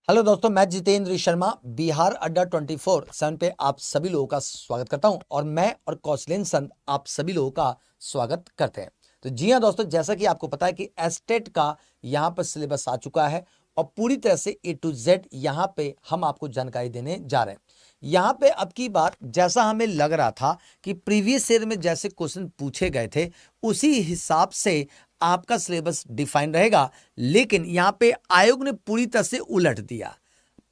Hello दोस्तों, मैं जितेंद्र शर्मा बिहार अड्डा 24/7 पे आप सभी लोगों का स्वागत करता हूं और मैं और कौशलेंद्र संत आप सभी लोगों का स्वागत करते हैं। तो जी हां दोस्तों, जैसा कि आपको पता है कि एस्टेट का यहां पर सिलेबस आ चुका है और पूरी तरह से ए टू जेड यहां पे हम आपको जानकारी देने जा रहे हैं। यहां पे अब की बात जैसा हमें लग रहा था कि प्रीवियस ईयर में जैसे क्वेश्चन पूछे गए थे उसी हिसाब से आपका सिलेबस डिफाइन रहेगा, लेकिन यहां पे आयोग ने पूरी तरह से उलट दिया,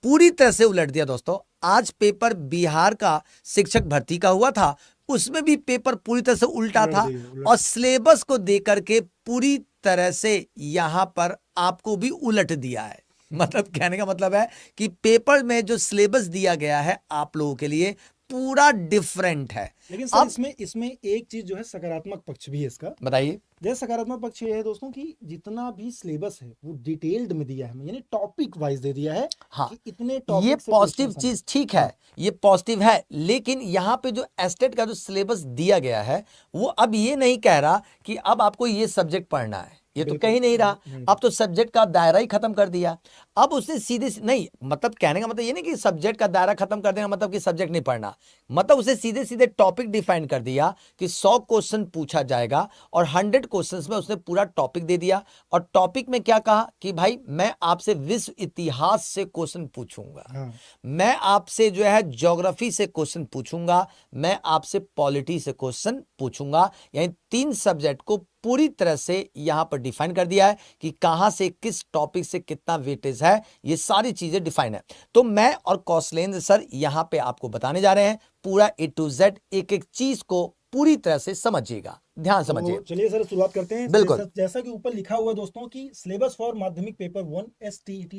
पूरी तरह से उलट दिया दोस्तों। आज पेपर बिहार का शिक्षक भर्ती का हुआ था, उसमें भी पेपर पूरी तरह से उल्टा था और सिलेबस को देकर के पूरी तरह से यहां पर आपको भी उलट दिया है। मतलब कहने का मतलब है कि पेपर में जो सिलेबस दिया गया है आप लोगों के लिए पूरा डिफरेंट है। लेकिन सर इसमें एक चीज जो है सकारात्मक पक्ष भी है इसका। बताइए। जैसे सकारात्मक पक्ष ये है दोस्तों कि जितना भी सिलेबस है वो डिटेल्ड में दिया है, यानी टॉपिक वाइज दे दिया है। हाँ, कि इतने ये टॉपिक से पॉजिटिव क्वेश्चन चीज ठीक है, ये पॉजिटिव है, लेकिन यहाँ पे जो एस्टेट का जो सिलेबस दिया गया है वो अब ये नहीं कह रहा कि अब आपको ये सब्जेक्ट पढ़ना है, ये तो कहीं नहीं रहा। अब तो सब्जेक्ट का दायरा ही खत्म कर दिया। अब उसने सीधे नहीं, मतलब कहने का मतलब ये नहीं कि सब्जेक्ट का दायरा खत्म कर देना मतलब कि सब्जेक्ट नहीं पढ़ना, मतलब उसे सीधे सीधे टॉपिक डिफाइन कर दिया कि 100 क्वेश्चन पूछा जाएगा और 100 क्वेश्चंस में उसने पूरा टॉपिक दे दिया। और टॉपिक में क्या कहा कि भाई मैं आपसे विश्व इतिहास से क्वेश्चन पूछूंगा, मैं आपसे जो है ज्योग्राफी से क्वेश्चन पूछूंगा, मैं आपसे पॉलिटी से क्वेश्चन पूछूंगा। यानी 3 सब्जेक्ट को पूरी तरह से यहां पर डिफाइन कर दिया है कि कहां से किस टॉपिक से कितना वेटेज है, ये सारी चीजें डिफाइन है। तो मैं और कौशलेंद्र सर यहां पे आपको बताने जा रहे हैं पूरा ए टू जेड, एक एक चीज को पूरी तरह से समझिएगा, ध्यान समझिए। तो चलिए सर शुरुआत करते हैं। बिल्कुल। जैसा कि ऊपर लिखा हुआ है दोस्तों कि सिलेबस फॉर माध्यमिक पेपर 1 STET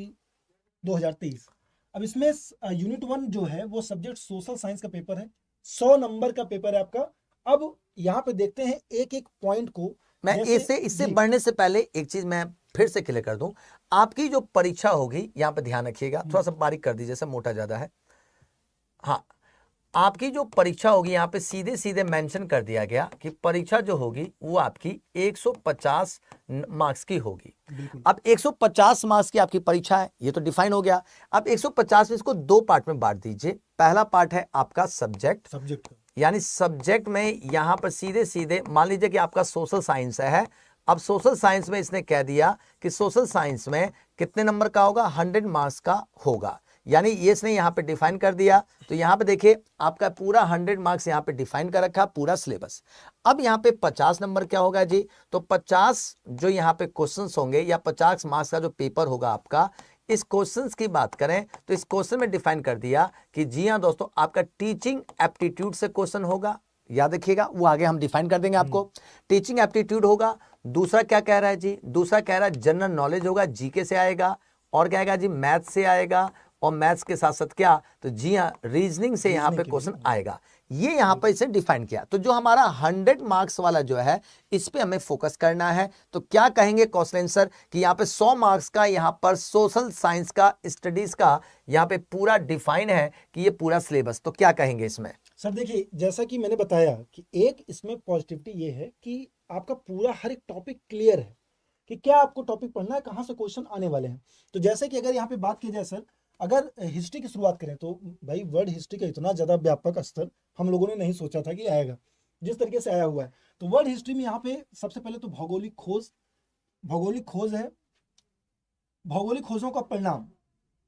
2023। अब इसमें यूनिट 1 जो है वो सब्जेक्ट सोशल साइंस का पेपर है, 100 नंबर का पेपर है आपका। अब यहाँ पे देखते हैं एक एक पॉइंट को। मैं इससे बढ़ने से पहले एक चीज मैं फिर से क्लियर कर दूं, आपकी जो परीक्षा होगी यहां पे ध्यान रखिएगा, थोड़ा सा बारीक कर दीजिए, सब मोटा ज्यादा है। हाँ, आपकी जो परीक्षा होगी यहाँ पे सीधे सीधे मेंशन कर दिया गया कि परीक्षा जो होगी वो आपकी 150 मार्क्स की होगी। अब 150 मार्क्स की आपकी परीक्षा है, ये तो डिफाइन हो गया। अब 150 में इसको 2 पार्ट में बांट दीजिए। पहला पार्ट है आपका सब्जेक्ट, यानी सब्जेक्ट में यहां पर सीधे सीधे मान लीजिए कि आपका सोशल साइंस है। अब सोशल साइंस में इसने कह दिया कि सोशल साइंस में कितने नंबर का होगा, 100 मार्क्स का होगा, यानी ये इसने यहां पे डिफाइन कर दिया। तो यहां पे देखिए आपका पूरा 100 मार्क्स यहां पे डिफाइन कर रखा पूरा सिलेबस। अब यहां पे 50 नंबर क्या होगा जी, तो 50 जो यहां पे क्वेश्चंस होंगे या 50 मार्क्स का जो पेपर होगा आपका, इस क्वेश्चंस की बात करें तो इस क्वेश्चन में डिफाइन कर दिया कि जी हां दोस्तों, आपका टीचिंग एप्टीट्यूड से क्वेश्चन होगा, याद रखिएगा, वो आगे हम डिफाइन कर देंगे आपको। टीचिंग एप्टीट्यूड होगा। दूसरा क्या कह रहा है जी, दूसरा कह रहा है जनरल नॉलेज होगा, जीके से आएगा, और क्या आएगा जी, मैथ से आएगा, और मैथ्स के साथ साथ क्या, तो जी हाँ रीजनिंग से यहाँ पे क्वेश्चन आएगा। ये यहाँ पर इसे डिफाइन किया। तो जो हमारा 100 मार्क्स वाला जो है इस पे हमें फोकस करना है। तो क्या कहेंगे कौशलेंद्र सर कि यहाँ पे 100 मार्क्स का यहाँ पर सोशल साइंस का स्टडीज का यहाँ पे पूरा डिफाइन है कि ये पूरा सिलेबस, तो क्या कहेंगे इसमें? सर देखिए, जैसा कि मैंने बताया कि एक इसमें पॉजिटिविटी ये है कि आपका पूरा हर एक टॉपिक क्लियर है कि क्या आपको टॉपिक पढ़ना है, कहाँ से क्वेश्चन आने वाले हैं। तो जैसे कि अगर यहाँ पे बात की जाए सर, अगर हिस्ट्री की शुरुआत करें तो भाई वर्ल्ड हिस्ट्री का इतना ज़्यादा व्यापक स्तर हम लोगों ने नहीं सोचा था कि आएगा, जिस तरीके से आया हुआ है। तो वर्ल्ड हिस्ट्री में यहाँ पे सबसे पहले तो भौगोलिक खोज है, भौगोलिक खोजों का परिणाम।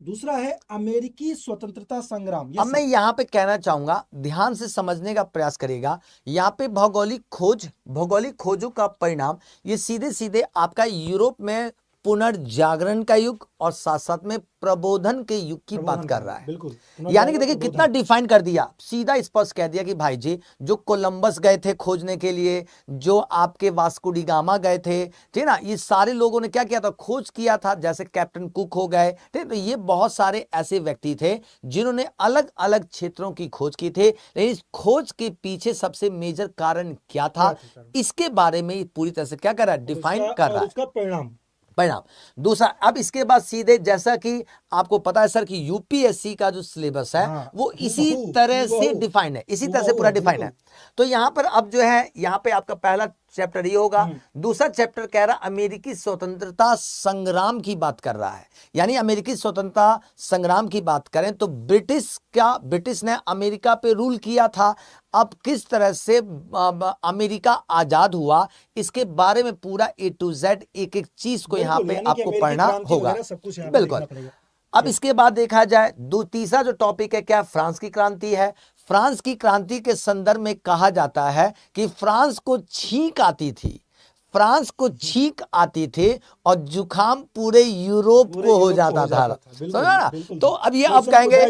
दूसरा है अमेरिकी स्वतंत्रता संग्राम। अब मैं यहाँ पे कहना चाहूंगा, ध्यान से समझने का प्रयास करिएगा। यहाँ पे भौगोलिक खोजों का परिणाम, ये सीधे सीधे आपका यूरोप में पुनर्जागरण का युग और साथ साथ में प्रबोधन के युग की बात कर रहा है। बिल्कुल, यानी कि देखिए कितना डिफाइन कर दिया, सीधा स्पष्ट कह दिया कि भाई जी जो कोलंबस गए थे खोजने के लिए, जो आपके वास्को डी गामा गए थे, ठीक ना, ये सारे लोगों ने क्या किया था, खोज किया था, जैसे कैप्टन कुक हो गए, ठीक। तो ये बहुत सारे ऐसे व्यक्ति थे जिन्होंने अलग अलग क्षेत्रों की खोज की थे। लेकिन इस खोज के पीछे सबसे मेजर कारण क्या था, इसके बारे में पूरी तरह से क्या कर रहा है, डिफाइन कर रहा है, उसका परिणाम। दूसरा। अब इसके बाद सीधे जैसा कि आपको पता है सर कि यूपीएससी का जो सिलेबस है वो इसी तरह से डिफाइन है, इसी तरह से पूरा डिफाइन है। तो यहां पर अब जो है यहाँ पे आपका पहला चैप्टर ये होगा। दूसरा चैप्टर कह रहा अमेरिकी स्वतंत्रता संग्राम की बात कर रहा है, यानी अमेरिकी स्वतंत्रता संग्राम की बात करें तो ब्रिटिश ने अमेरिका पे रूल किया था, अब किस तरह से अमेरिका आजाद हुआ इसके बारे में पूरा A to Z एक एक चीज को यहाँ पे आपको पढ़ना होगा। बिल्कुल। अब इसके बाद देखा जाए तीसरा जो टॉपिक है क्या, फ्रांस की क्रांति है। फ्रांस की क्रांति के संदर्भ में कहा जाता है कि फ्रांस को छींक आती थी, फ्रांस को छींक आती थी और जुखाम पूरे यूरोप को हो जाता था। समझा ना? तो अब ये अब कहेंगे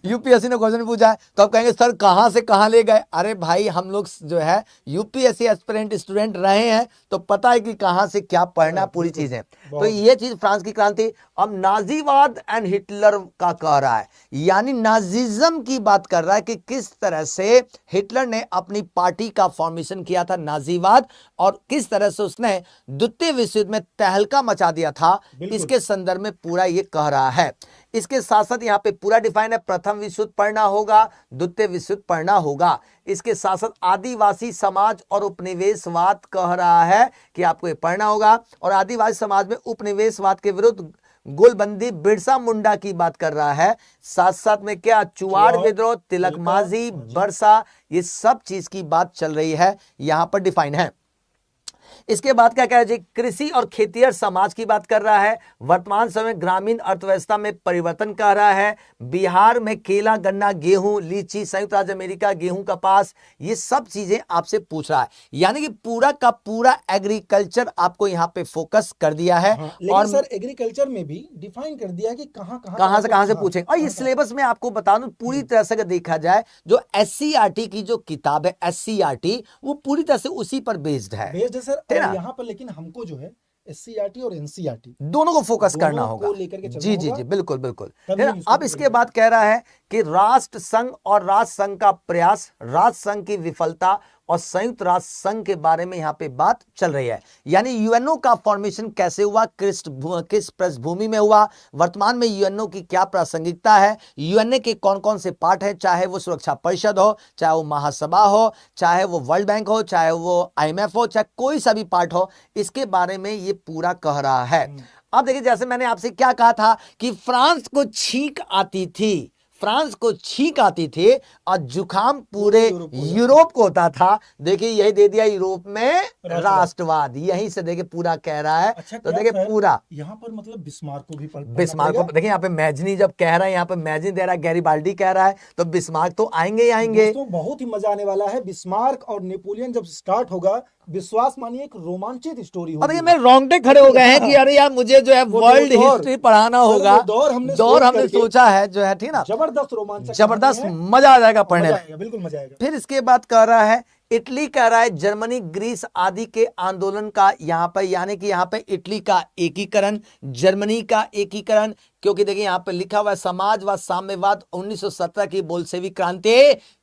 यूपीएससी ने क्वेश्चन पूछा है तो अब कहेंगे सर कहां से कहां ले गए। अरे भाई हम लोग जो है यूपीएससी एस्पिरेंट स्टूडेंट रहे हैं तो पता है कि कहां से क्या पढ़ना पूरी चीजें। तो ये चीज फ्रांस की क्रांति। अब नाजीवाद एंड हिटलर का कह रहा है, यानी नाजिज्म की बात कर रहा है कि किस तरह से हिटलर ने अपनी पार्टी का फॉर्मेशन किया था नाजीवाद, और किस तरह से उसने द्वितीय विश्व युद्ध में तहलका मचा दिया था, इसके संदर्भ में पूरा ये कह रहा है। इसके साथ साथ यहाँ पे पूरा डिफाइन है, प्रथम विश्व युद्ध पढ़ना होगा, द्वितीय विश्व युद्ध पढ़ना होगा। इसके साथ साथ आदिवासी समाज और उपनिवेशवाद कह रहा है कि आपको ये पढ़ना होगा, और आदिवासी समाज में उपनिवेशवाद के विरुद्ध गोलबंदी बिरसा मुंडा की बात कर रहा है। साथ साथ में क्या, चुआड़ विद्रोह, तिलक मांझी, बरसा, ये सब चीज की बात चल रही है, यहां पर डिफाइन है। इसके बाद क्या कह रहा है, कृषि और खेतीहर समाज की बात कर रहा है। वर्तमान समय ग्रामीण अर्थव्यवस्था में परिवर्तन कर रहा है। बिहार में केला, गन्ना, गेहूं, लीची, संयुक्त राज्य अमेरिका गेहूं, कपास, ये सब चीजें आपसे पूछ रहा है। यानी कि पूरा का पूरा एग्रीकल्चर आपको यहाँ पे फोकस कर दिया है। लेकिन और सर एग्रीकल्चर में भी डिफाइन कर दिया है कि कहां से पूछेंगे। और ये सिलेबस में आपको बता दूं पूरी तरह से अगर देखा जाए जो SCERT की जो किताब है SCERT, वो पूरी तरह से उसी पर बेस्ड है सर। यहाँ पर लेकिन हमको जो है SCERT और NCERT दोनों को फोकस करना होगा। जी जी जी, बिल्कुल बिल्कुल। अब इसके बाद कह रहा है कि राष्ट्र संघ और राष्ट्र संघ का प्रयास, राष्ट्र संघ की विफलता और संयुक्त राष्ट्र संघ के बारे में यहाँ पे बात चल रही है। यानी यूएनओ का फॉर्मेशन कैसे हुआ, किस पृष्ठभूमि में हुआ, वर्तमान में यूएनओ की क्या प्रासंगिकता है, यूएनए के कौन कौन से पार्ट हैं, चाहे वो सुरक्षा परिषद हो, चाहे वो महासभा हो, चाहे वो वर्ल्ड बैंक हो, चाहे वो IMF हो, चाहे कोई सा भी पार्ट हो, इसके बारे में ये पूरा कह रहा है। अब देखिए जैसे मैंने आपसे क्या कहा था कि फ्रांस को छींक आती थी, फ्रांस को छींक आती थी और जुखाम पूरे यूरोप को होता था। देखिए यही दे दिया, यूरोप में राष्ट्रवाद, यहीं से देखिए पूरा कह रहा है। अच्छा, तो देखिए पूरा यहाँ पर मतलब बिस्मार्क को भी बिस्मार्क को देखिए, यहाँ पे मैजनी जब कह रहा है, यहाँ पे मैजनी दे रहा है, गैरीबाल्डी कह रहा है, तो बिस्मार्क तो आएंगे ही आएंगे। तो बहुत ही मजा आने वाला है। बिस्मार्क और नेपोलियन जब स्टार्ट होगा, विश्वास मानिए एक रोमांचित स्टोरी होगी। मैं रोंगटे खड़े हो गए हैं कि अरे यार मुझे जो है वर्ल्ड हिस्ट्री पढ़ाना होगा। दौर हमने सोचा है जो है, ठीक ना, जबरदस्त रोमांचक, जबरदस्त, मजा आ जाएगा पढ़ने में, बिल्कुल मजा आएगा। फिर इसके बाद कह रहा है इटली कह रहा है जर्मनी, ग्रीस आदि के आंदोलन का यहाँ पर, यानी कि यहाँ पे इटली का एकीकरण, जर्मनी का एकीकरण, क्योंकि देखिए यहाँ पे लिखा हुआ है समाजवाद, साम्यवाद, 1917 की बोल्शेविक क्रांति,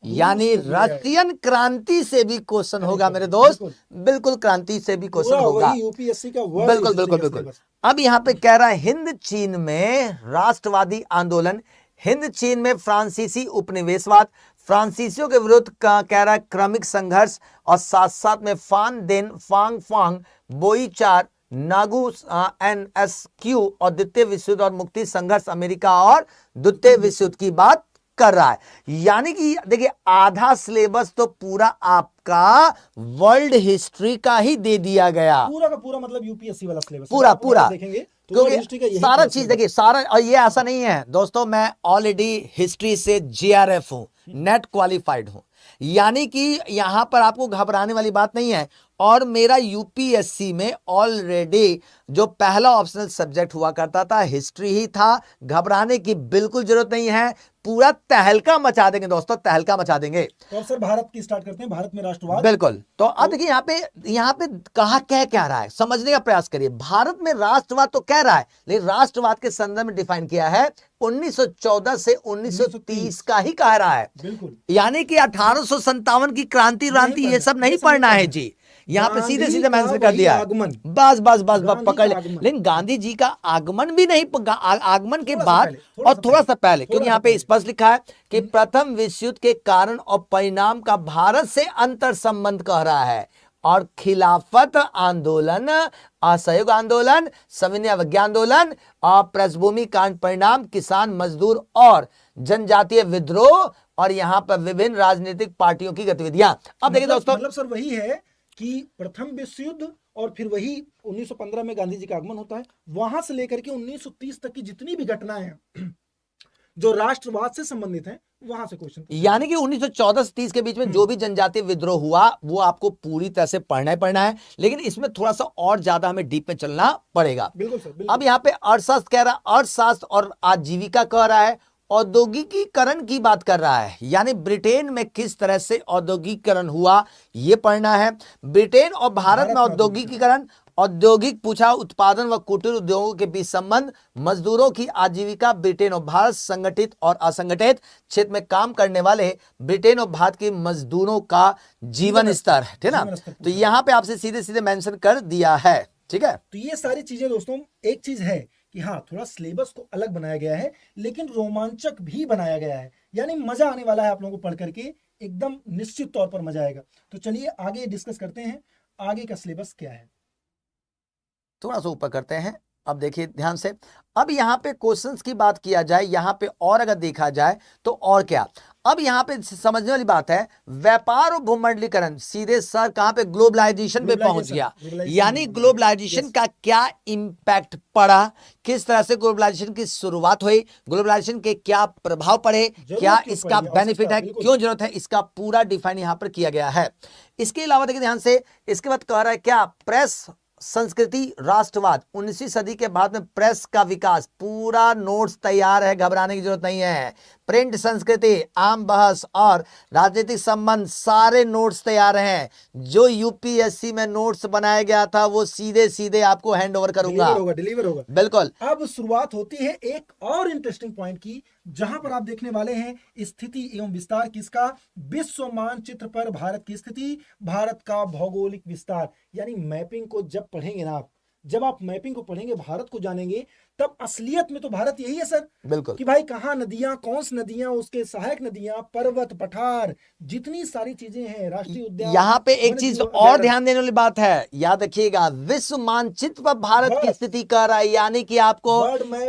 यानी रशियन क्रांति से भी क्वेश्चन होगा मेरे दोस्त, बिल्कुल क्रांति से भी क्वेश्चन होगा, यूपीएससी का बिल्कुल बिल्कुल बिल्कुल। अब यहाँ पे कह रहा है हिंद चीन में राष्ट्रवादी आंदोलन, हिंद चीन में फ्रांसीसी उपनिवेशवाद, फ्रांसीसियों के विरुद्ध का कह रहा है क्रमिक संघर्ष, और साथ साथ में फान देन, फांग फांग, बोईचार, नागू NSQ और द्वितीय विश्व युद्ध और मुक्ति संघर्ष अमेरिका और द्वितीय विश्व युद्ध की बात कर रहा है। यानी कि देखिए आधा सिलेबस तो पूरा आपका वर्ल्ड हिस्ट्री का ही दे दिया गया, पूरा का पूरा, मतलब यूपीएससी वाला सिलेबस पूरा देखेंगे क्योंकि सारा चीज देखिए सारा। और ये ऐसा नहीं है दोस्तों, मैं ऑलरेडी हिस्ट्री से JRF हूं, नेट क्वालिफाइड हूं, यानी कि यहां पर आपको घबराने वाली बात नहीं है। और मेरा यूपीएससी में ऑलरेडी जो पहला ऑप्शनल सब्जेक्ट हुआ करता था हिस्ट्री ही था, घबराने की बिल्कुल जरूरत नहीं है, पूरा तहलका मचा देंगे दोस्तों, तहलका मचा देंगे। तो सर भारत की स्टार्ट करते हैं, भारत में राष्ट्रवाद, बिल्कुल। तो अब देखिए यहाँ पे कहा क्या रहा है, समझने का प्रयास करिए। भारत में राष्ट्रवाद तो कह रहा है, लेकिन राष्ट्रवाद के संदर्भ में डिफाइन किया है 1914 से 1930 का ही कह रहा है, बिल्कुल। यानी कि 1857 की क्रांति ये सब नहीं पढ़ना है जी, यहाँ पे सीधे सीधे मेंशन कर दिया है, बस पकड़ ले। लेकिन गांधी जी का आगमन भी नहीं, आगमन के बाद और थोड़ा सा पहले, क्योंकि यहाँ पे स्पष्ट लिखा है कि प्रथम विश्व युद्ध के कारण और परिणाम का भारत से अंतर संबंध कह रहा है, और खिलाफत आंदोलन, असहयोग आंदोलन, सविनय अवज्ञा आंदोलन और प्रस्थभूमि कांड परिणाम, किसान मजदूर और जनजातीय विद्रोह और यहां पर विभिन्न राजनीतिक पार्टियों की गतिविधियां। अब देखिए दोस्तों, मतलब सर वही है कि प्रथम विश्व युद्ध और फिर वही 1915 में गांधी जी का आगमन होता है, वहां से लेकर के 1930 तक की जितनी भी घटनाएं हैं जो राष्ट्रवाद से संबंधित हैं, वहां से क्वेश्चन, यानी कि 1914 से 30 के बीच में जो भी जनजातीय विद्रोह हुआ वो आपको पूरी तरह से पढ़ना ही पढ़ना है, लेकिन इसमें थोड़ा सा और ज्यादा हमें डीप में चलना पड़ेगा। बिल्कुल सर, बिल्कुल। अब यहाँ पे अर्थशास्त्र कह रहा है, अर्थशास्त्र और आजीविका कह रहा है, औद्योगिकीकरण की बात कर रहा है, यानी ब्रिटेन में किस तरह से औद्योगिकीकरण हुआ ये पढ़ना है। ब्रिटेन और भारत में औद्योगिकीकरण, औद्योगिक पूछा, उत्पादन व कुटीर उद्योगों के बीच संबंध, मजदूरों की आजीविका, ब्रिटेन और भारत, संगठित और असंगठित क्षेत्र में काम करने वाले ब्रिटेन और भारत के मजदूरों का जीवन स्तर, ठीक है ना। तो यहाँ पे आपसे सीधे सीधे मेंशन कर दिया है, ठीक है। तो ये सारी चीजें दोस्तों, एक चीज है कि हाँ थोड़ा सिलेबस को अलग बनाया गया है, लेकिन रोमांचक भी बनाया गया है, यानी मजा आने वाला है आप लोगों को पढ़ करके, एकदम निश्चित तौर पर मजा आएगा। तो चलिए आगे डिस्कस करते हैं, आगे का सिलेबस क्या है। थोड़ा सा ऊपर करते हैं। अब देखिए ध्यान से, अब यहाँ पे क्वेश्चंस की बात किया जाए, यहाँ पे और अगर देखा जाए तो और क्या, अब यहाँ पे समझने वाली बात है, व्यापार और भूमंडलीकरण, सीधे सर कहाँ पे, ग्लोबलाइजेशन पे पहुंच गया। यानी ग्लोबलाइजेशन का क्या इंपैक्ट पड़ा, किस तरह से ग्लोबलाइजेशन की शुरुआत हुई, ग्लोबलाइजेशन के क्या प्रभाव पड़े, क्या इसका बेनिफिट है, क्यों जरूरत है, इसका पूरा डिफाइन यहाँ पर किया गया है। इसके अलावा देखिए ध्यान से, इसके बाद कह रहा है क्या, प्रेस संस्कृति राष्ट्रवाद, 19वीं सदी के बाद में प्रेस का विकास, पूरा नोट्स तैयार है, घबराने की जरूरत नहीं है। प्रिंट संस्कृति, आम बहस और राजनीतिक संबंध, सारे नोट्स तैयार हैं। जो यूपीएससी में नोट्स बनाया गया था वो सीधे सीधे आपको हैंड ओवर करूंगा, डिलीवर होगा। बिल्कुल। अब शुरुआत होती है एक और इंटरेस्टिंग पॉइंट की, जहां पर आप देखने वाले हैं स्थिति एवं विस्तार किसका, विश्व मानचित्र पर भारत की स्थिति, भारत का भौगोलिक विस्तार। यानी मैपिंग को जब पढ़ेंगे ना आप, जब आप मैपिंग को पढ़ेंगे, भारत को जानेंगे, तब असलियत में तो भारत यही है सर, बिल्कुल, कि भाई कहाँ नदियां, कौन सी नदियां, उसके सहायक नदियां, पर्वत, पठार, जितनी सारी चीजें हैं, राष्ट्रीय उद्यान। यहाँ पे एक चीज और ध्यान देने वाली बात है, याद रखिएगा, विश्व मानचित्र पर भारत की स्थिति कर रहा है, यानी कि आपको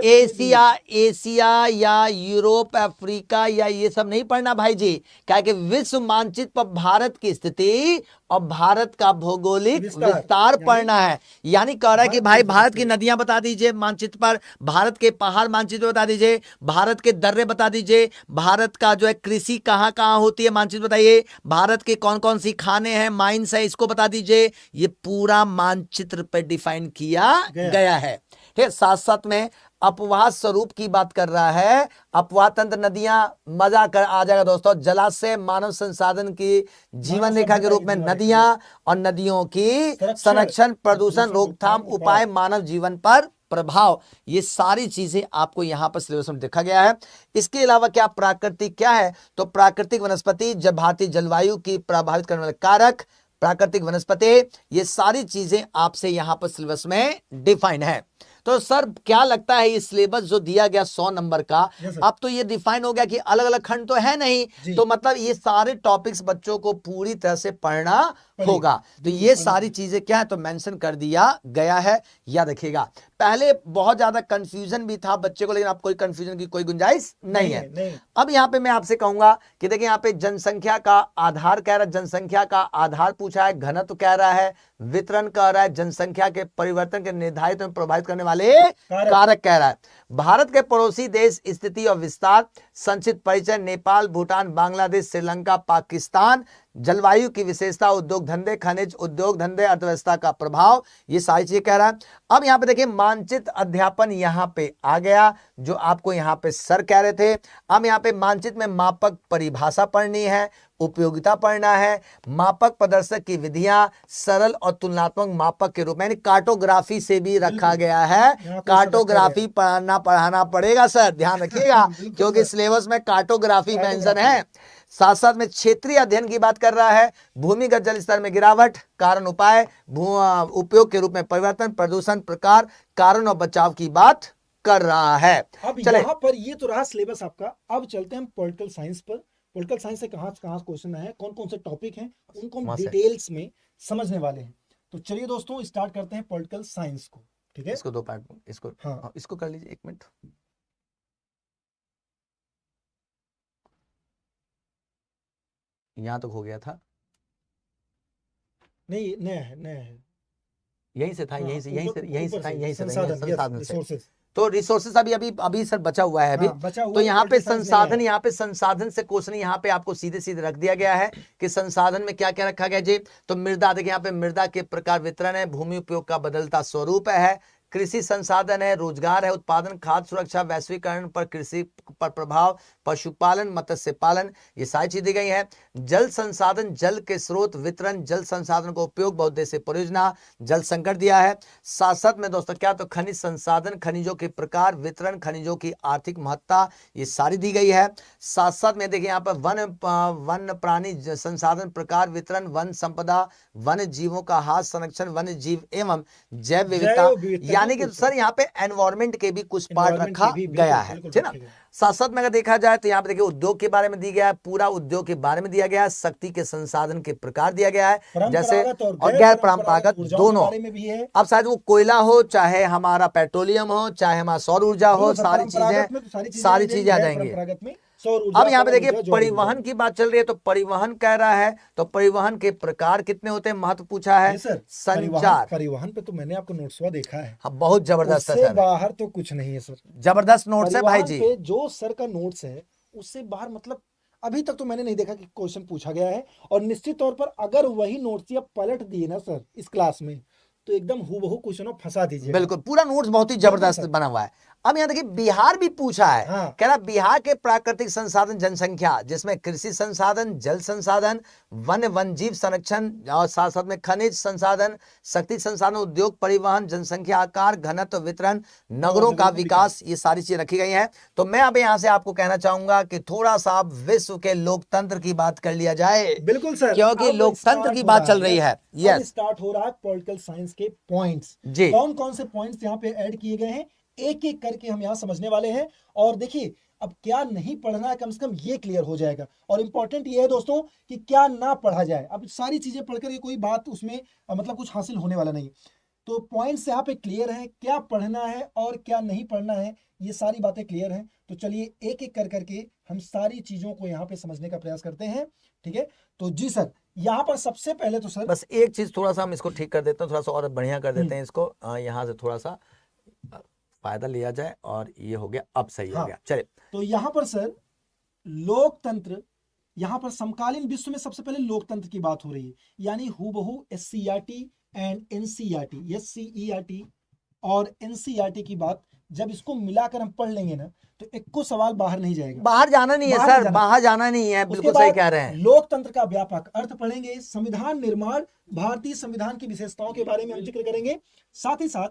एशिया या यूरोप, अफ्रीका या ये सब नहीं पढ़ना भाई जी, क्या कि विश्व मानचित्र पर भारत की स्थिति और भारत का भौगोलिक विस्तार पढ़ना है। यानी कह रहा है कि भाई भारत की नदियां बता दीजिए मानचित्र पर, भारत के पहाड़ मानचित्र बता दीजिए, भारत के दर्रे बता दीजिए, भारत का जो है कृषि कहां कहां होती है मानचित्र बताइए, भारत के कौन कौन सी खाने हैं, माइंस है, इसको बता दीजिए। ये पूरा मानचित्र पर डिफाइन किया गया है, ठीक है। साथ साथ में अपवाह स्वरूप की बात कर रहा है, अपवाह तंत्र, नदियां, मजा कर आ जाएगा दोस्तों, जलाशय, मानव संसाधन की जीवन रेखा के रूप में नदियां और नदियों की संरक्षण, प्रदूषण रोकथाम उपाय, मानव जीवन पर प्रभाव, ये सारी चीजें आपको यहां पर सिलेबस में देखा गया है। इसके अलावा क्या, प्राकृतिक क्या है, तो प्राकृतिक वनस्पति, जब भारतीय जलवायु की प्रभावित करने वाले कारक, प्राकृतिक वनस्पति, ये सारी चीजें आपसे यहां पर सिलेबस में डिफाइन है। तो सर क्या लगता है, ये सिलेबस जो दिया गया 100 नंबर का, अब तो ये डिफाइन हो गया कि अलग अलग खंड तो है नहीं, तो मतलब ये सारे टॉपिक्स बच्चों को पूरी तरह से पढ़ना होगा। तो ये सारी चीजें क्या है, तो मेंशन कर दिया गया है, याद रखिएगा। पहले बहुत ज्यादा कंफ्यूजन भी था बच्चे को, लेकिन अब कोई कंफ्यूजन की कोई गुंजाइश नहीं है। अब यहाँ पे मैं आपसे कहूंगा कि देखिए, यहाँ पे जनसंख्या का आधार कह रहा है, जनसंख्या का आधार पूछा है, घनत्व कह रहा है, वितरण कह रहा है, जनसंख्या के परिवर्तन के निर्धारित एवं प्रभावित करने वाले कारक कह रहा है, भारत के पड़ोसी देश, स्थिति और विस्तार, संक्षिप्त परिचय, नेपाल, भूटान, बांग्लादेश, श्रीलंका, पाकिस्तान, जलवायु की विशेषता, उद्योग धंधे, खनिज उद्योग धंधे, अर्थव्यवस्था का प्रभाव, ये सारी चीजें कह रहा है। अब यहाँ पे देखिए मानचित्र अध्यापन यहाँ पे आ गया, जो आपको यहाँ पे सर कह रहे थे। अब यहाँ पे मानचित्र में मापक परिभाषा पढ़नी है, उपयोगिता पढ़ना है, मापक प्रदर्शक की विधियां, सरल और तुलनात्मक मापक के रूप में, यानी कार्टोग्राफी से भी रखा गया है, कार्टोग्राफी पढ़ाना पड़ेगा सर, ध्यान रखिएगा, क्योंकि सिलेबस में कार्टोग्राफी मेंशन है। साथ साथ में क्षेत्रीय अध्ययन की बात कर रहा है, भूमिगत जल स्तर में गिरावट, कारण उपाय, उपयोग के रूप में परिवर्तन, प्रदूषण प्रकार, कारण और बचाव की बात कर रहा है। अब यहाँ पर ये तो रहा सिलेबस आपका। अब चलते हैं पॉलिटिकल साइंस पर। पॉलिटिकल साइंस से कहाँ क्वेश्चन आए हैं, कौन कौन से टॉपिक हैं, उनको हम वहाँ से। डिटेल्स में समझने वाले हैं। तो चलिए दोस्तों स्टार्ट करते हैं पॉलिटिकल साइंस को, ठीक है। इसको 2 पार्ट में, इसको हाँ। हाँ, इसको कर लीजिए 1 मिनट। यहाँ तक हो गया था, नहीं नया है, नया है। यहीं से था, हाँ, यहीं से यहीं से ऊपर- यहीं से ऊपर था, से, यहीं से था, संसाधन, yes, संसाधन से। resources। तो रिसोर्सेस अभी अभी अभी सर बचा हुआ है अभी। हाँ, बचा हुआ तो है, यहाँ पे political science नहीं संसाधन, है। यहाँ पे संसाधन से क्वेश्चन यहाँ पे आपको सीधे सीधे रख दिया गया है कि संसाधन में क्या क्या रखा गया जी। तो मृदा, देखिए यहाँ पे मृदा के प्रकार वितरण है, भूमि उपयोग का बदलता स्वरूप है, कृषि संसाधन है, रोजगार है, उत्पादन, खाद्य सुरक्षा, वैश्वीकरण पर कृषि पर प्रभाव, पशुपालन, मत्स्य पालन, ये सारी चीजें दी गई है। जल संसाधन, जल के स्रोत, वितरण, जल संसाधन का उपयोग, बहुउद्देशीय परियोजना, जल संकट दिया है। साथ साथ में दोस्तों क्या, तो खनिज संसाधन, खनिजों के प्रकार, वितरण, खनिजों की आर्थिक महत्ता, ये सारी दी गई है। साथ साथ में देखिए यहाँ पर वन प्राणी संसाधन प्रकार, वितरण, वन संपदा, वन जीवों का हाथ संरक्षण, वन जीव एवं जैव विविधता, यानी कि सर यहाँ पे एनवायरमेंट के भी कुछ पार्ट Environment रखा के भी गया बिल्कुल, है, बिल्कुल ठीक ना। रखे गए। साथ साथ में अगर देखा जाए तो यहाँ पे देखिए उद्योग के बारे में दी गया है, पूरा उद्योग के बारे में दिया गया है, शक्ति के संसाधन के प्रकार दिया गया है, जैसे परंपरागत और गैर परंपरागत ऊर्जाओं के दोनों। बारे में भी है। अब शायद वो कोयला हो, चाहे हमारा पेट्रोलियम हो, चाहे हमारा सौर ऊर्जा हो, बिल्कुल, सारी परंपरागत में तो सारी चीजें आ गैर जाएंगी। परंपरागत में सौर ऊर्जा, अब यहाँ पे पवन देखिए ऊर्जा, ज्वार परिवहन ऊर्जा। की बात चल रही है, तो परिवहन कह रहा है, तो परिवहन के प्रकार कितने होते हैं, महत्व पूछा है। जी सर, संचार, परिवहन पे तो मैंने आपको नोट्स देखा है, हाँ बहुत जबरदस्त है उससे सर, बाहर तो कुछ नहीं है सर। जबरदस्त नोट्स है भाई परिवहन जी। पे जो सर का नोट्स है उससे बाहर मतलब अभी तक तो मैंने नहीं देखा कि क्वेश्चन पूछा गया है। और निश्चित तौर पर अगर वही नोट्स या पलट दिए ना सर इस क्लास में, तो एकदम हूबहू क्वेश्चन फंसा दीजिए। बिल्कुल, पूरा नोट्स बहुत ही जबरदस्त सर। बना हुआ है। अब यहाँ देखिए बिहार भी पूछा है, हाँ। कह रहा बिहार के प्राकृतिक संसाधन जनसंख्या, जिसमें कृषि संसाधन, जल संसाधन, वन जीव संरक्षण और साथ साथ में खनिज संसाधन, शक्ति संसाधन, उद्योग, परिवहन, जनसंख्या आकार, घनत्व, वितरण, नगरों का विकास, ये सारी चीजें रखी गई हैं। तो मैं अब यहाँ से आपको कहना चाहूंगा कि थोड़ा सा आप विश्व के लोकतंत्र की बात कर लिया जाए। बिल्कुल सर, क्योंकि अब लोकतंत्र start की हो बात रहा चल रही है। यस, स्टार्ट हो रहा है पॉलिटिकल साइंस के पॉइंट्स। जी। कौन कौन से पॉइंट्स यहाँ पे ऐड किए गए हैं, एक एक करके हम यहाँ समझने वाले हैं। और देखिए अब क्या नहीं पढ़ना है, कम से कम ये क्लियर हो जाएगा। और इंपॉर्टेंट ये है दोस्तों कि क्या ना पढ़ा जाए। अब सारी चीजें पढ़ करके कोई बात उसमें मतलब कुछ हासिल होने वाला नहीं। तो पॉइंट्स यहाँ पे क्लियर है, क्या पढ़ना है और क्या नहीं पढ़ना है, ये सारी बातें क्लियर हैं। तो चलिए एक एक कर करके हम सारी चीजों को यहाँ पे समझने का प्रयास करते हैं, ठीक है। तो जी सर, यहाँ पर सबसे पहले तो सर बस एक चीज थोड़ा सा हम इसको ठीक कर देते हैं, थोड़ा सा और बढ़िया कर देते हैं इसको, यहाँ से थोड़ा सा फायदा लिया जाए, और ये हो गया, अब सही हो गया। चलिए, तो यहाँ पर सर लोकतंत्र, यहाँ पर समकालीन विश्व में सबसे पहले लोकतंत्र की बात हो रही है, यानी हूबहू SCERT एंड NCERT, SCERT और NCERT की बात जब इसको मिलाकर हम पढ़ लेंगे ना, तो एक को सवाल बाहर नहीं जाएगा। बाहर जाना नहीं है बाहर सर, नहीं जाना। बाहर जाना नहीं है, उसके बिल्कुल सही बाद कह रहे हैं। लोकतंत्र का व्यापक अर्थ पढ़ेंगे, संविधान निर्माण, भारतीय संविधान की विशेषताओं के बारे में हम जिक्र करेंगे। साथ ही साथ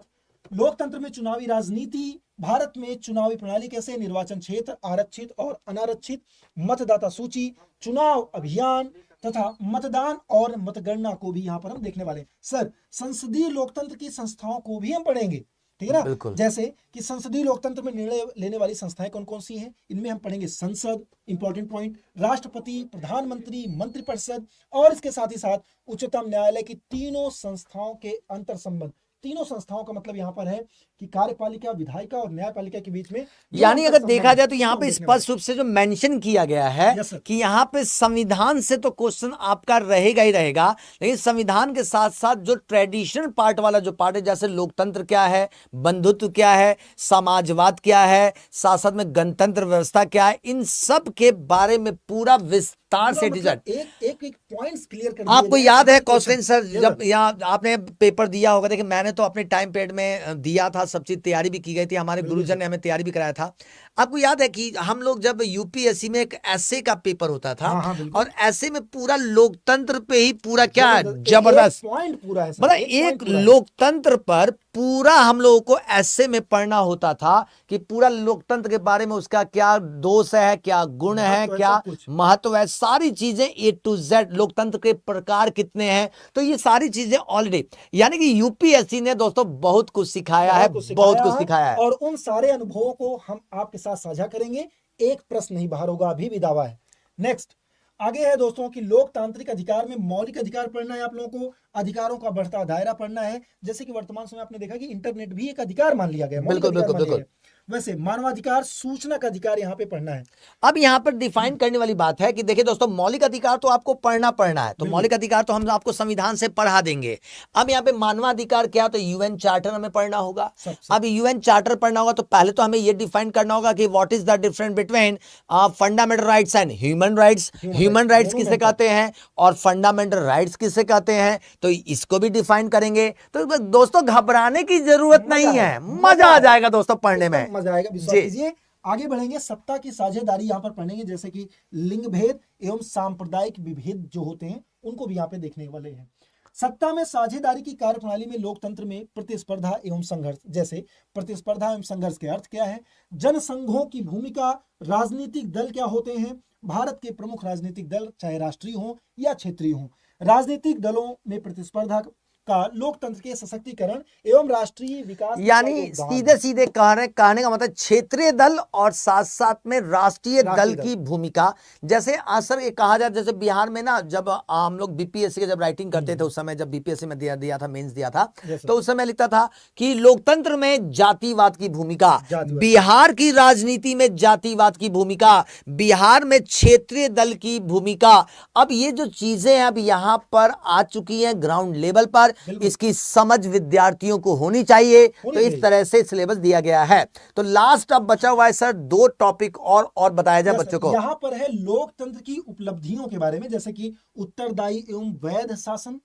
लोकतंत्र में चुनावी राजनीति, भारत में चुनावी प्रणाली कैसे, निर्वाचन क्षेत्र, आरक्षित और अनारक्षित, मतदाता सूची, चुनाव अभियान तथा मतदान और मतगणना को भी यहाँ पर हम देखने वाले हैं। सर संसदीय लोकतंत्र की संस्थाओं को भी हम पढ़ेंगे, ठीक है ना। बिल्कुल। जैसे कि संसदीय लोकतंत्र में निर्णय लेने वाली संस्थाएं कौन कौन सी हैं, इनमें हम पढ़ेंगे संसद, इंपॉर्टेंट पॉइंट, राष्ट्रपति, प्रधानमंत्री, मंत्रिपरिषद और इसके साथ ही साथ उच्चतम न्यायालय की तीनों संस्थाओं के अंतर संबंध। तीनों संस्थाओं का मतलब यहाँ पर है कि कार्यपालिका, विधायिका और न्यायपालिका के बीच में, यानी अगर देखा जाए तो यहाँ पे स्पष्ट रूप से जो मेंशन किया गया है Yes, sir. कि यहाँ पे संविधान से तो क्वेश्चन आपका रहेगा ही रहेगा, लेकिन संविधान के साथ साथ जो ट्रेडिशनल पार्ट वाला जो पार्ट है, जैसे लोकतंत्र क्या है, बंधुत्व क्या है, समाजवाद क्या है, साथ साथ में गणतंत्र व्यवस्था क्या है, इन सब के बारे में पूरा विस्तार से डिजाइन, एक पॉइंट्स क्लियर कर आपको दिए याद है जाएं। कौशल सर, Yes, जब sir. यहाँ आपने पेपर दिया होगा, देखिए मैंने तो अपने टाइम पीरियड में दिया था, सब चीज तैयारी भी की गई थी, हमारे गुरुजन ने हमें तैयारी भी कराया था। आपको याद है कि हम लोग जब यूपीएससी में एक ऐसे का पेपर होता था, हाँ, बिल्कुल। और ऐसे में पूरा लोकतंत्र पे ही पूरा क्या है, एक जबरदस्त पॉइंट पूरा है सर, मतलब point एक पूरा है। लोकतंत्र पर पूरा हम लोगों को ऐसे में पढ़ना होता था कि पूरा लोकतंत्र के बारे में उसका क्या दोष है, क्या गुण है, महत्व है, क्या सब कुछ। महत्व है, सारी चीजें A to Z, लोकतंत्र के प्रकार कितने हैं, तो ये सारी चीजें ऑलरेडी, यानी कि यूपीएससी ने दोस्तों बहुत कुछ सिखाया है, बहुत कुछ सिखाया है। और उन सारे अनुभवों को हम आपके साथ साझा करेंगे। एक प्रश्न नहीं बाहर होगा, अभी भी दावा है। नेक्स्ट आगे है दोस्तों कि लोकतांत्रिक अधिकार में मौलिक अधिकार पढ़ना है आप लोगों को, अधिकारों का बढ़ता दायरा पढ़ना है। जैसे कि वर्तमान समय आपने देखा कि इंटरनेट भी एक अधिकार मान लिया गया, मौलिक बिल्कुल अधिकार बिल्कुल मान लिया बिल्कुल। गया। वैसे मानवाधिकार, सूचना का अधिकार यहाँ पे पढ़ना है। अब यहाँ पर डिफाइन करने वाली बात है कि देखिए दोस्तों, मौलिक अधिकार तो आपको पढ़ना है, तो बिल्कुल। मौलिक अधिकार तो हम आपको संविधान से पढ़ा देंगे। अब यहाँ पे मानवाधिकार क्या, तो यूएन चार्टर हमें पढ़ना होगा। सबसे अब यूएन चार्टर पढ़ना होगा तो पहले तो हमें ये डिफाइन करना होगा कि what is the difference between fundamental rights and human rights. Human rights दोनों किसे में कहते हैं और फंडामेंटल राइट्स किसे कहते हैं, तो इसको भी डिफाइन करेंगे। तो दोस्तों घबराने की जरूरत नहीं है, मजा आ जाएगा दोस्तों पढ़ने में, मजा आएगा, विश्वास जी। कीजिए। आगे बढ़ेंगे, सत्ता की साझेदारी यहाँ पर पढ़ेंगे, जैसे कि लिंग भेद एवं सांप्रदायिक विभेद जो होते हैं उनको भी यहाँ पे देखने वाले हैं। सत्ता में साझेदारी की कार्यप्रणाली में लोकतंत्र में प्रतिस्पर्धा एवं संघर्ष, जैसे प्रतिस्पर्धा एवं संघर्ष के अर्थ क्या है, जनसंघों की भूमिका, राजनीतिक दल क्या होते हैं, भारत के प्रमुख राजनीतिक दल चाहे राष्ट्रीय हो या क्षेत्रीय हो, राजनीतिक दलों में प्रतिस्पर्धा का लोकतंत्र के सशक्तिकरण एवं राष्ट्रीय विकास, यानी सीधे सीधे कहने का मतलब क्षेत्रीय दल और साथ साथ में राष्ट्रीय दल की भूमिका। जैसे असर ये कहा जाए, जैसे बिहार में ना जब हम लोग बीपीएससी के जब राइटिंग करते थे, उस समय जब बीपीएससी में दिया था, मेंस दिया था, तो उस समय लिखता था कि लोकतंत्र में जातिवाद की भूमिका, बिहार की राजनीति में जातिवाद की भूमिका, बिहार में क्षेत्रीय दल की भूमिका। अब ये जो चीजें अब यहाँ पर आ चुकी हैं ग्राउंड लेवल पर, इसकी समझ विद्यार्थियों को होनी चाहिए। तो इस तरह से सिलेबस दिया गया है। तो लास्ट अब बचा हुआ है सर 2 टॉपिक और बताया जाए बच्चों को। यहाँ पर है लोकतंत्र की उपलब्धियों के बारे में, जैसे कि उत्तरदायी एवं वैध शासन,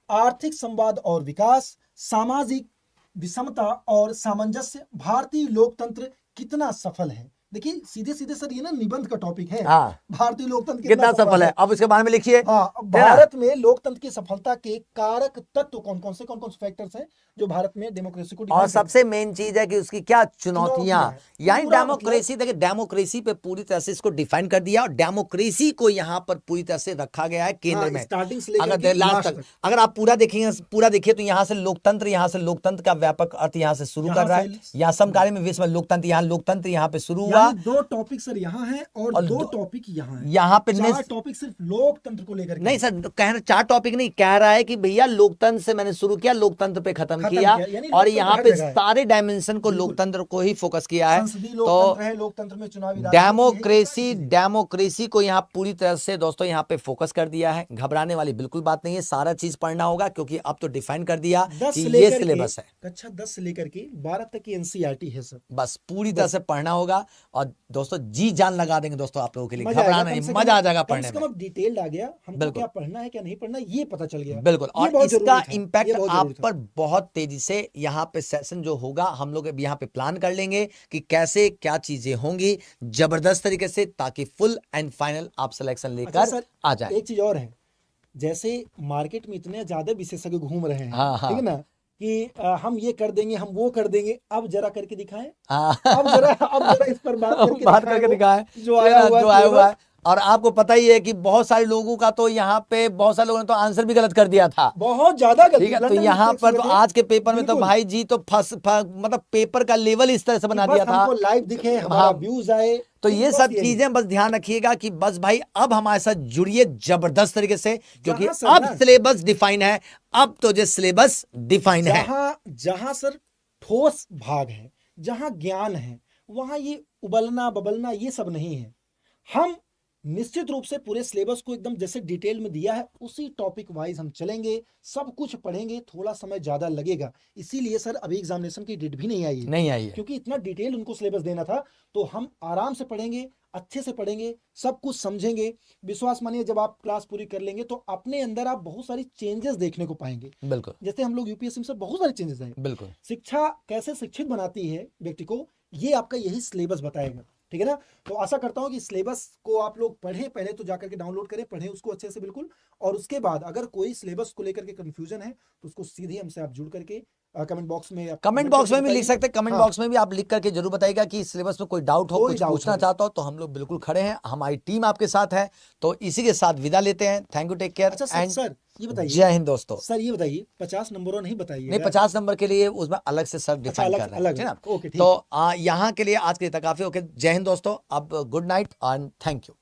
आर्थिक संवाद और विकास, सामाजिक विषमता और सामंजस्य, भारतीय लोकतंत्र कितना सफल है। देखिए सीधे सीधे सर ये ना निबंध का टॉपिक है, भारतीय लोकतंत्र कितना सफल है, अब इसके बारे में लिखिए। भारत में लोकतंत्र की सफलता के कारक तत्व कौन कौन से फैक्टर्स हैं जो भारत में डेमोक्रेसी को, और सबसे मेन चीज है कि उसकी क्या चुनौतियां, यानी डेमोक्रेसी। देखिए डेमोक्रेसी पे पूरी तरह से इसको डिफाइन कर दिया और डेमोक्रेसी को यहाँ पर पूरी तरह से रखा गया है केंद्र में, स्टार्टिंग से लेकर अगर लास्ट तक अगर आप पूरा देखिए तो यहाँ से लोकतंत्र का व्यापक अर्थ यहाँ से शुरू कर रहा है। यहाँ समकालीन में विश्व में लोकतंत्र यहाँ पे शुरू हुआ। 2 टॉपिक सर यहाँ है और 2 टॉपिक यहाँ है। यहाँ पे 4 टॉपिक सिर्फ लोकतंत्र को लेकर, नहीं सर, कह रहे 4 टॉपिक नहीं, कह रहा है कि भैया लोकतंत्र से मैंने शुरू किया, लोकतंत्र पे खत्म किया और यहाँ पे सारे डायमेंशन को लोकतंत्र को ही फोकस किया है। तो लोकतंत्र में चुनावी डेमोक्रेसी को यहाँ पूरी तरह से दोस्तों यहाँ पे फोकस कर दिया है। घबराने वाली बिल्कुल बात नहीं है, सारा चीज पढ़ना होगा क्योंकि अब तो डिफाइन कर दिया कि ये सिलेबस है। कक्षा 10 से लेकर के 12 तक की एनसीईआरटी है सर, बस पूरी तरह से पढ़ना होगा और दोस्तों जी जान लगा देंगे दोस्तों आप लोगों के लिए। घबराना नहीं, मजा आ जाएगा पढ़ने में। डिटेल आ गया, हमको क्या पढ़ना है क्या नहीं पढ़ना ये पता चल गया। बिल्कुल, और इसका इम्पैक्ट आप पर बहुत तेजी से यहाँ पे सेशन जो होगा हम लोग यहाँ पे प्लान कर लेंगे कि कैसे क्या चीजें होंगी जबरदस्त तरीके से, ताकि फुल एंड फाइनल आप सिलेक्शन लेकर आ जाए। एक चीज और है, जैसे मार्केट में इतने ज्यादा विशेषज्ञ घूम रहे हैं, ठीक है ना, कि हम ये कर देंगे, हम वो कर देंगे, अब जरा करके दिखाएं, अब जरा इस पर बात करके दिखाएं जो आया हुआ है। और आपको पता ही है कि बहुत सारे लोगों का तो यहाँ पे बहुत सारे लोगों ने तो आंसर भी गलत कर दिया था, बहुत ज्यादा गलत। ठीक है, तो यहाँ पर तो आज के पेपर में तो भाई जी तो मतलब पेपर का लेवल इस तरह से बना दिया था, लाइव दिखे, हमारा व्यूज आए। तो ये सब चीजें बस ध्यान रखिएगा कि बस भाई अब हमारे साथ जुड़िए जबरदस्त तरीके से, क्योंकि अब सिलेबस डिफाइन है, अब तो जो सिलेबस डिफाइन है, जहां सर ठोस भाग है, जहां ज्ञान है, वहां ये उबलना बबलना ये सब नहीं है। हम निश्चित रूप से पूरे सिलेबस को एकदम जैसे डिटेल में दिया है उसी टॉपिक वाइज हम चलेंगे, सब कुछ पढ़ेंगे, थोड़ा समय ज्यादा लगेगा। इसीलिए सर अभी एग्जामिनेशन की डेट भी नहीं आई है, क्योंकि इतना डिटेल उनको सिलेबस देना था। तो हम आराम से पढ़ेंगे, अच्छे से पढ़ेंगे, सब कुछ समझेंगे। विश्वास मानिए जब आप क्लास पूरी कर लेंगे तो अपने अंदर आप बहुत सारी चेंजेस देखने को पाएंगे। बिल्कुल, जैसे हम लोग यूपीएससी में बहुत सारे चेंजेस आए। बिल्कुल, शिक्षा कैसे शिक्षित बनाती है व्यक्ति को, ये आपका यही सिलेबस बताएगा, ठीक है ना। तो आशा करता हूं कि सिलेबस को आप लोग पढ़ें, पहले तो जाकर के डाउनलोड करें, पढ़ें उसको अच्छे से बिल्कुल, और उसके बाद अगर कोई सिलेबस को लेकर के कंफ्यूजन है तो उसको सीधे हमसे आप जुड़ करके कमेंट बॉक्स में भी लिख सकते हैं। कमेंट बॉक्स में भी आप लिख करके जरूर बताइएगा कि सिलेबस में कोई डाउट हो, कुछ पूछना चाहता हो, तो हम लोग बिल्कुल खड़े हैं, हमारी टीम आपके साथ है। तो इसी के साथ विदा लेते हैं। Thank you, take care and sir ये बताइए, जय हिंद दोस्तों। सर ये बताइए 50 नंबरों नहीं बताइए, नहीं 50 नंबर के लिए उसमें अलग से सर डिफाइन कर रहे हैं ना। तो यहाँ के लिए आज के लिए काफी। ओके, जय हिंद दोस्तों, अब good night and thank you.